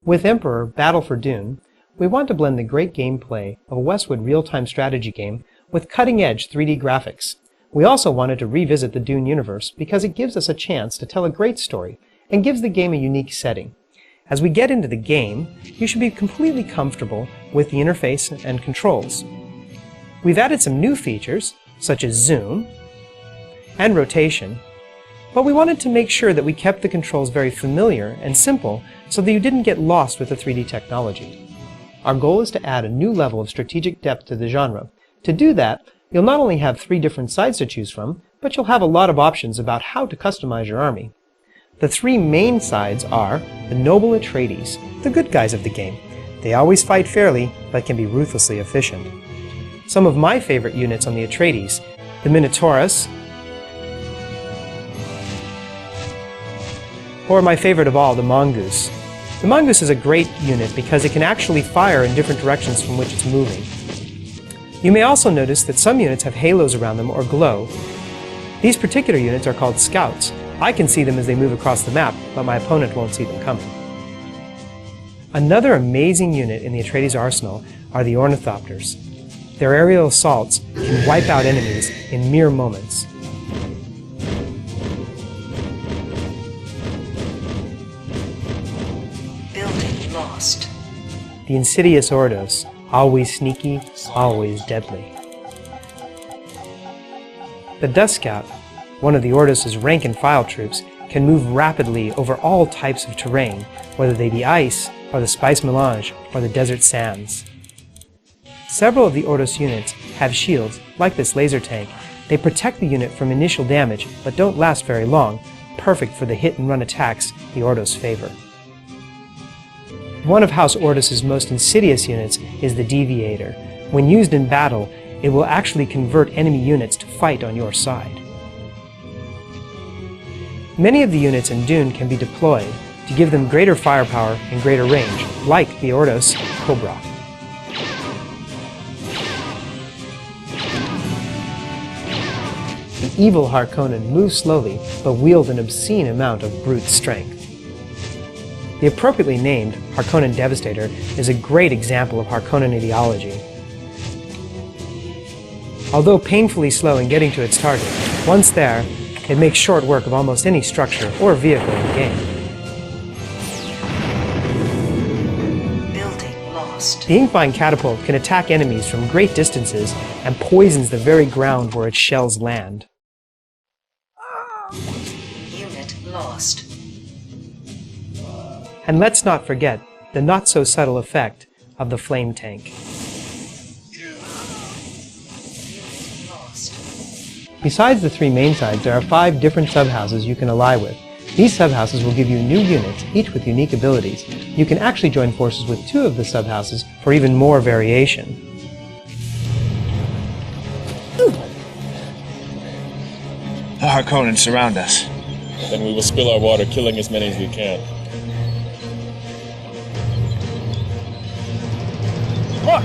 With Emperor Battle for Dune, we want to blend the great gameplay of a Westwood real-time strategy game with cutting-edge 3D graphics. We also wanted to revisit the Dune universe because it gives us a chance to tell a great story and gives the game a unique setting. As we get into the game, you should be completely comfortable with the interface and controls. We've added some new features, such as zoom and rotation, but we wanted to make sure that we kept the controls very familiar and simple so that you didn't get lost with the 3D technology. Our goal is to add a new level of strategic depth to the genre. To do that, you'll not only have 3 different sides to choose from, but you'll have a lot of options about how to customize your army. The 3 main sides are the noble Atreides, the good guys of the game. They always fight fairly, but can be ruthlessly efficient. Some of my favorite units on the Atreides, the Minotaurus, or my favorite of all, the Mongoose. The Mongoose is a great unit because it can actually fire in different directions from which it's moving. You may also notice that some units have halos around them or glow. These particular units are called scouts. I can see them as they move across the map, but my opponent won't see them coming. Another amazing unit in the Atreides arsenal are the ornithopters. Their aerial assaults can wipe out enemies in mere moments. Lost. The insidious Ordos, always sneaky, always deadly. The Dust Scout, one of the Ordos' rank-and-file troops, can move rapidly over all types of terrain, whether they be ice, or the spice melange, or the desert sands. Several of the Ordos units have shields, like this laser tank. They protect the unit from initial damage, but don't last very long, perfect for the hit-and-run attacks the Ordos favor. One of House Ordos' most insidious units is the Deviator. When used in battle, it will actually convert enemy units to fight on your side. Many of the units in Dune can be deployed to give them greater firepower and greater range, like the Ordos Cobra. The evil Harkonnen move slowly, but wield an obscene amount of brute strength. The appropriately named Harkonnen Devastator is a great example of Harkonnen ideology. Although painfully slow in getting to its target, once there, it makes short work of almost any structure or vehicle in the game. Building lost. The Inkvine Catapult can attack enemies from great distances and poisons the very ground where its shells land. Unit lost. And let's not forget the not-so-subtle effect of the flame tank. Besides the 3 main sides, there are 5 different subhouses you can ally with. These subhouses will give you new units, each with unique abilities. You can actually join forces with 2 of the subhouses for even more variation. The Harkonnen surround us. Then we will spill our water, killing as many as we can. Look!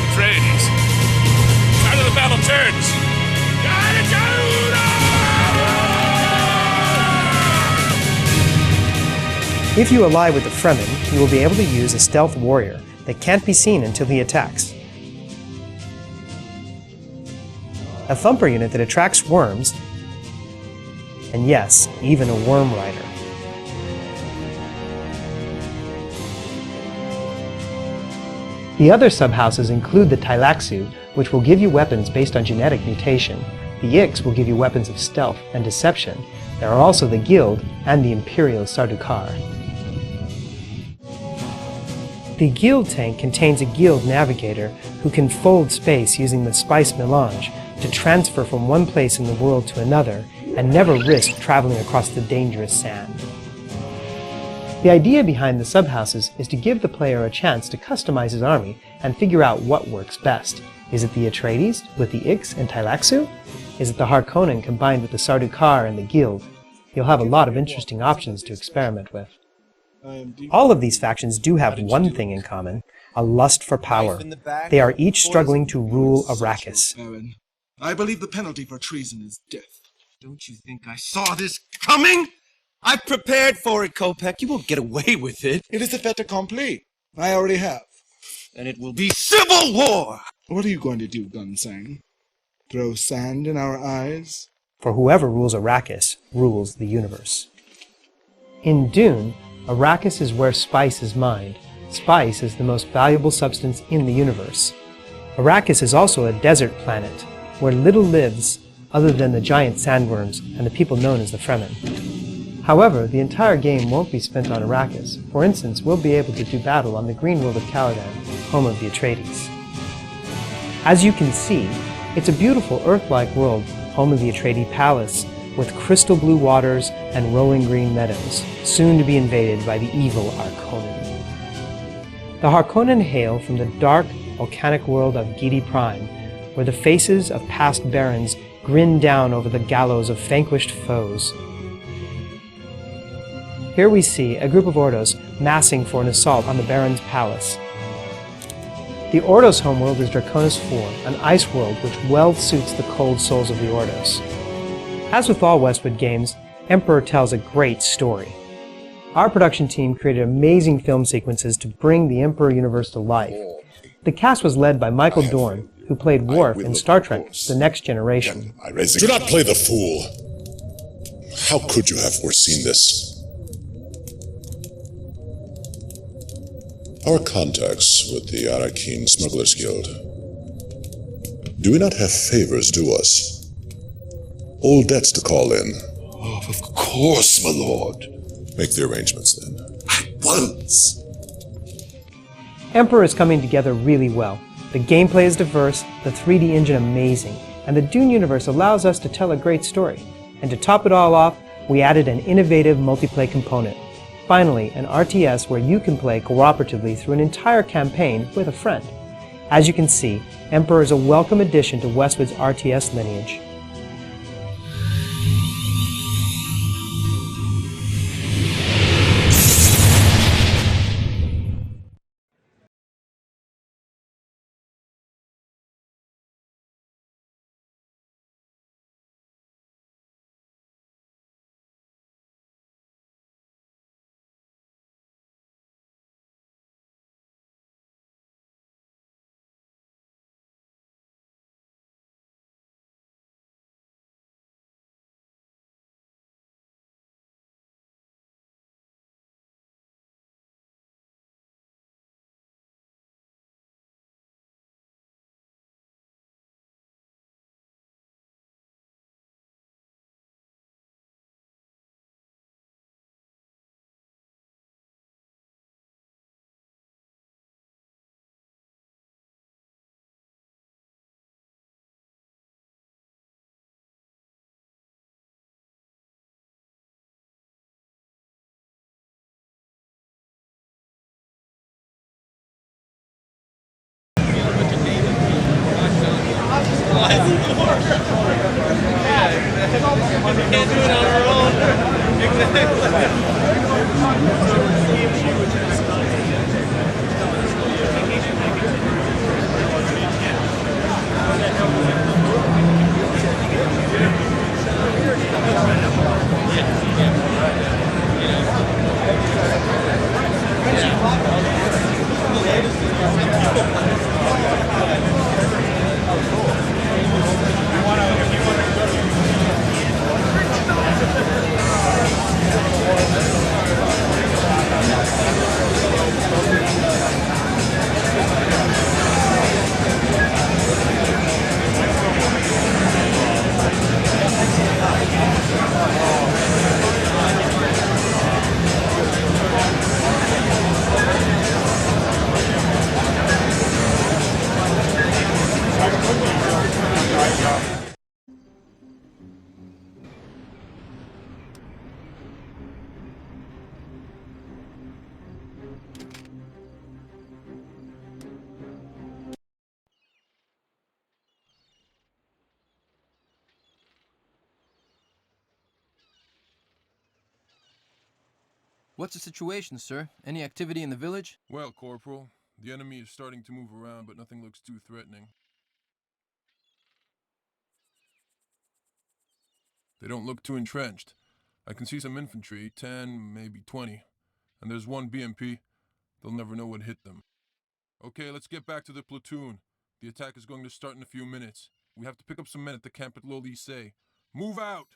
Atreides! Side of the battle turns! If you ally with the Fremen, you will be able to use a stealth warrior that can't be seen until he attacks. A thumper unit that attracts worms, and yes, even a worm rider. The other subhouses include the Tleilaxu, which will give you weapons based on genetic mutation. The Ix will give you weapons of stealth and deception. There are also the Guild and the Imperial Sardaukar. The Guild tank contains a Guild navigator who can fold space using the spice melange to transfer from one place in the world to another and never risk traveling across the dangerous sand. The idea behind the subhouses is to give the player a chance to customize his army and figure out what works best. Is it the Atreides with the Ix and Tleilaxu? Is it the Harkonnen combined with the Sardaukar and the Guild? You'll have a lot of interesting options to experiment with. All of these factions do have one thing in common, a lust for power. They are each struggling to rule Arrakis. I believe the penalty for treason is death. Don't you think I saw this coming? I've prepared for it, Kopek. You won't get away with it. It is a fait accompli. I already have. And it will be civil war! What are you going to do, Gunsang? Throw sand in our eyes? For whoever rules Arrakis rules the universe. In Dune, Arrakis is where spice is mined. Spice is the most valuable substance in the universe. Arrakis is also a desert planet, where little lives other than the giant sandworms and the people known as the Fremen. However, the entire game won't be spent on Arrakis. For instance, we'll be able to do battle on the green world of Caladan, home of the Atreides. As you can see, it's a beautiful Earth-like world, home of the Atreides palace, with crystal blue waters and rolling green meadows, soon to be invaded by the evil Harkonnen. The Harkonnen hail from the dark, volcanic world of Gidi Prime, where the faces of past barons grin down over the gallows of vanquished foes. Here we see a group of Ordos massing for an assault on the Baron's palace. The Ordos' homeworld is Draconis IV, an ice world which well suits the cold souls of the Ordos. As with all Westwood games, Emperor tells a great story. Our production team created amazing film sequences to bring the Emperor universe to life. The cast was led by Michael Dorn, who played Worf in Star Trek: The Next Generation. Do not play the fool. How could you have foreseen this? Our contacts with the Arakeen Smugglers Guild. Do we not have favors due us? Old debts to call in. Oh, of course, my lord. Make the arrangements then. At once. Emperor is coming together really well. The gameplay is diverse, the 3D engine amazing, and the Dune universe allows us to tell a great story. And to top it all off, we added an innovative multiplayer component. Finally, an RTS where you can play cooperatively through an entire campaign with a friend. As you can see, Emperor is a welcome addition to Westwood's RTS lineage. What's the situation, sir? Any activity in the village? Well, Corporal, the enemy is starting to move around, but nothing looks too threatening. They don't look too entrenched. I can see some infantry, 10, maybe 20. And there's one BMP. They'll never know what hit them. Okay, let's get back to the platoon. The attack is going to start in a few minutes. We have to pick up some men at the camp at Lycée. Move out!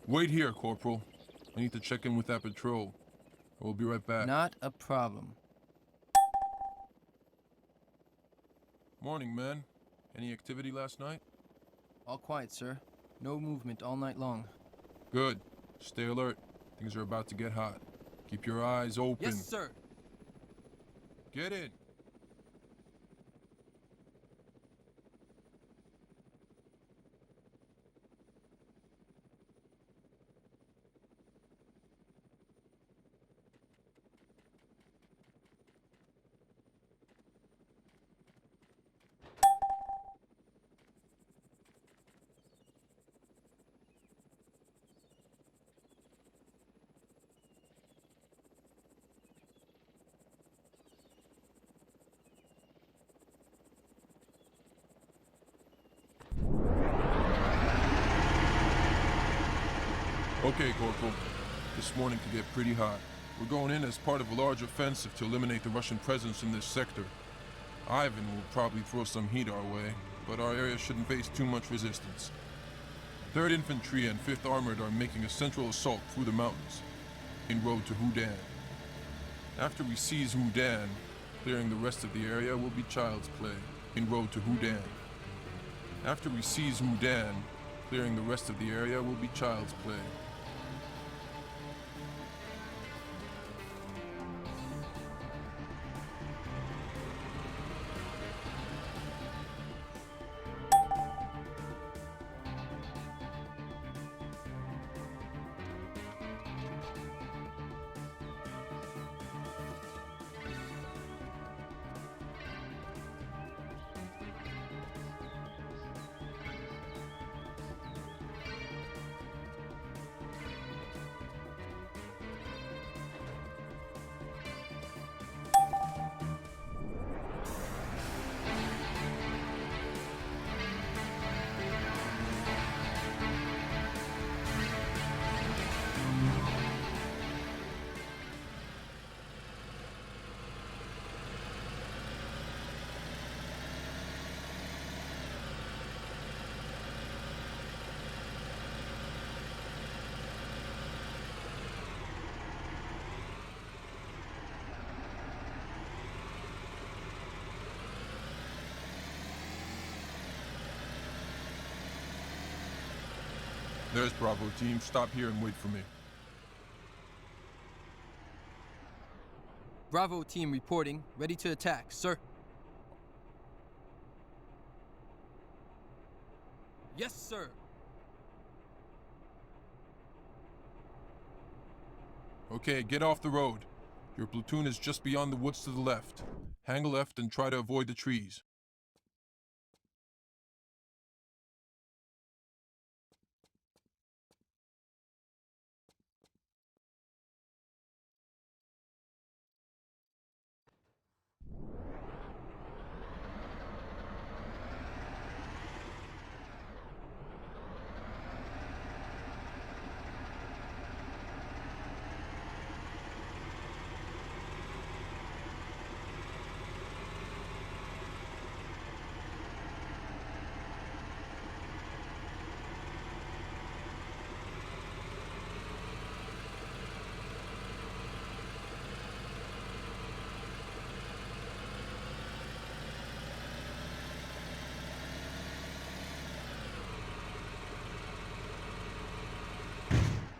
Wait here, Corporal. I need to check in with that patrol. I will be right back. Not a problem. Morning, men. Any activity last night? All quiet, sir. No movement all night long. Good. Stay alert. Things are about to get hot. Keep your eyes open. Yes, sir. Get in. Okay, Corporal. This morning could get pretty hot. We're going in as part of a large offensive to eliminate the Russian presence in this sector. Ivan will probably throw some heat our way, but our area shouldn't face too much resistance. 3rd Infantry and 5th Armored are making a central assault through the mountains, in road to Houdan. After we seize Houdan, clearing the rest of the area will be child's play, in road to Houdan. After we seize Houdan, clearing the rest of the area will be child's play. There's Bravo team. Stop here and wait for me. Bravo team reporting. Ready to attack, sir. Yes, sir. Okay, get off the road. Your platoon is just beyond the woods to the left. Hang a left and try to avoid the trees.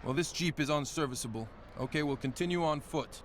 Well, this Jeep is unserviceable. Okay, we'll continue on foot.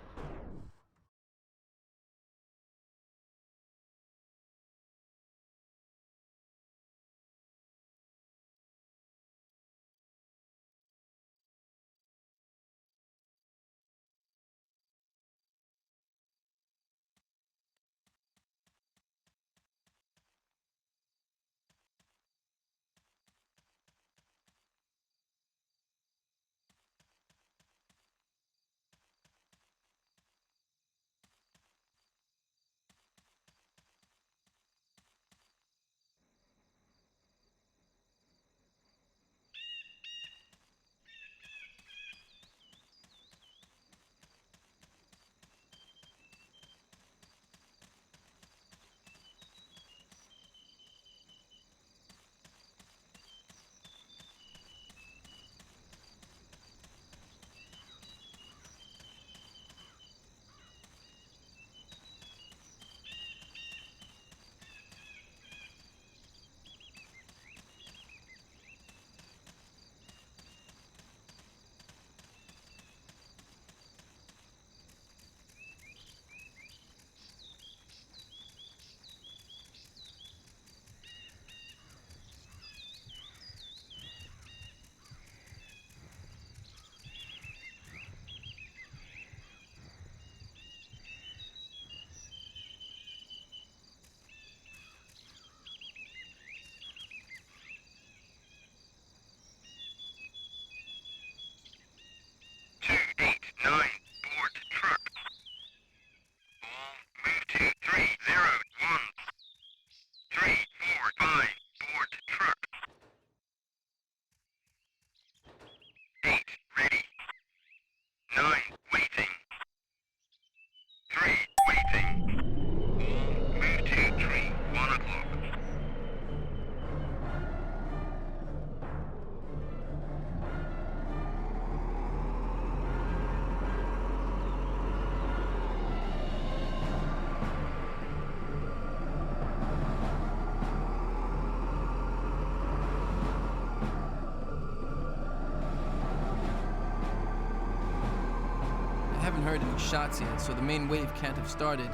Heard any shots yet, so the main wave can't have started.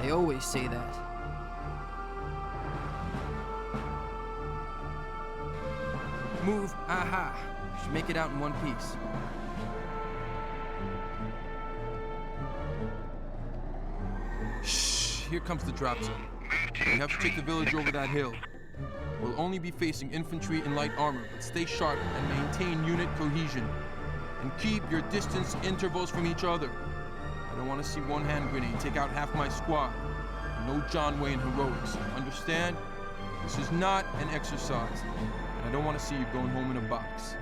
They always say that. Move, aha! Should make it out in one piece. Shh, here comes the drop zone. We have to take the village over that hill. We'll only be facing infantry in light armor, but stay sharp and maintain unit cohesion. And keep your distance intervals from each other. I don't want to see one hand grenade take out half my squad. No John Wayne heroics. Understand? This is not an exercise. And I don't want to see you going home in a box.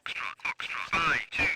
Foxtrot, Foxtrot. 5, 2,